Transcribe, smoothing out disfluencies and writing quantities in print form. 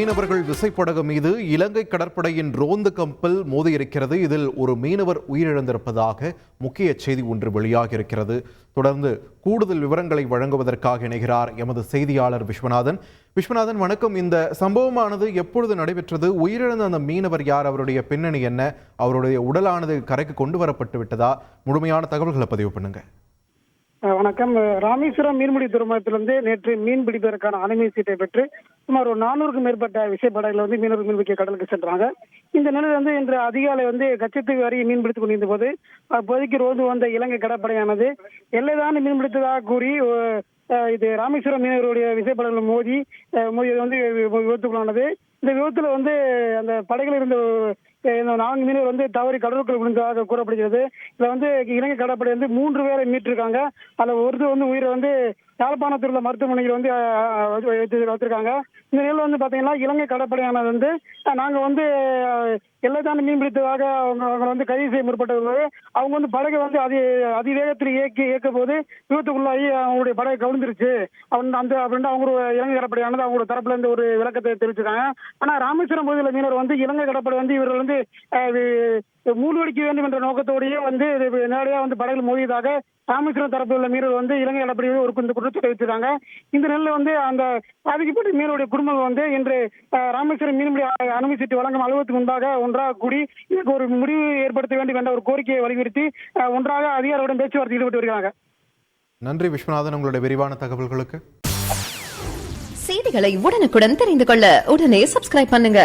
மீனவர்கள் விசைப்படகு மீது இலங்கை கடற்படையின் ரோந்து கப்பல் மோதியிருக்கிறது. இதில் ஒரு மீனவர் உயிரிழந்திருப்பதாக முக்கிய செய்தி ஒன்று வெளியாகியிருக்கிறது. தொடர்ந்து கூடுதல் விவரங்களை வழங்குவதற்காக இணைகிறார் எமது செய்தியாளர் விஸ்வநாதன். விஸ்வநாதன், வணக்கம். இந்த சம்பவமானது எப்பொழுது நடைபெற்றது? உயிரிழந்த அந்த மீனவர் யார்? அவருடைய பின்னணி என்ன? அவருடைய உடலானது கரைக்கு கொண்டு வரப்பட்டு விட்டதா? முழுமையான தகவல்களை பதிவு பண்ணுங்க. வணக்கம். ராமேஸ்வரம் மீன்பிடி துறைமுகத்திலிருந்து நேற்று மீன் பிடிப்பதற்கான அனுமதி சீட்டை பெற்று சுமார் ஒரு 400க்கும் மேற்பட்ட விசைப்படகுல மீனவர்கள் மீன்பிடிக்க கடலுக்கு சென்றாங்க. இந்த நிலையில் இன்று அதிகாலை கச்சத்தீவு அருகே மீன் பிடித்துக் கொண்டிருந்த போது அப்போதைக்கு ரோந்து வந்த இலங்கை கடற்படையானது எல்லைதான் மீன் பிடித்ததாக கூறி இது ராமேஸ்வரம் மீனவர்களுடைய விசைப்படகுல மோதியது விபத்துக்குள்ளானது. இந்த விபத்துல அந்த படகுல இருந்த 4 மீனவர் தவறி கடலுக்குள் விழுந்ததாக கூறப்படுகிறது. இதுல இலங்கை கடற்படை 3 பேரை மீட்டிருக்காங்க. அதுல ஒருத்தர் உயிரை யாழ்ப்பாணத்தில் உள்ள மருத்துவமனையில் வச்சிருக்காங்க. இந்த நிலையில் பாத்தீங்கன்னா இலங்கை கடற்படையானது நாங்க எல்லைதான் மீன் பிடித்ததாக அவங்க கைது செய்ய முற்பட்டது. அவங்க படகை அதிவேகத்தில் இயக்க போது விபத்துக்குள்ளாகி அவங்களுடைய படகை கவிழ்ந்துருச்சு அப்படின்ட்டு அவங்க இலங்கை கடற்படையானது அவங்களோட தரப்புல இருந்து ஒரு விளக்கத்தை தெரிவிச்சிருக்காங்க. ஆனா ராமேஸ்வரம் பகுதியில் மீனவர் இலங்கை கடற்படை இவர்கள் மூழ்கடிக்க வேண்டும் என்ற நோக்கத்தோடையே நேரடியா படகுல மோதியதாக ராமேஸ்வரம் தரப்பில் உள்ள மீனவர் இலங்கை கடற்படை ஒரு குற்றத்தை தெரிவிச்சிருக்காங்க. இந்த நிலையில அந்த பாதிக்கப்பட்ட மீனவருடைய குடும்பம் இன்று ராமேஸ்வரம் மீன்பிடி அனுமதி சீட்டு வழங்கும் அலுவலகத்துக்கு முன்பாக ஒன்றாக கூடி இதற்கு ஒரு முடிவு ஏற்படுத்த வேண்டும் என்ற ஒரு கோரிக்கையை வலியுறுத்தி ஒன்றாக அதிகாரிகளுடன் பேச்சுவார்த்தை ஈடுபட்டு வருகிறாங்க. நன்றி விஸ்வநாதன், உங்களுடைய விரிவான தகவல்களுக்கு. செய்திகளை உடனுக்குடன் தெரிந்து கொள்ள உடனே சப்ஸ்கிரைப் பண்ணுங்க.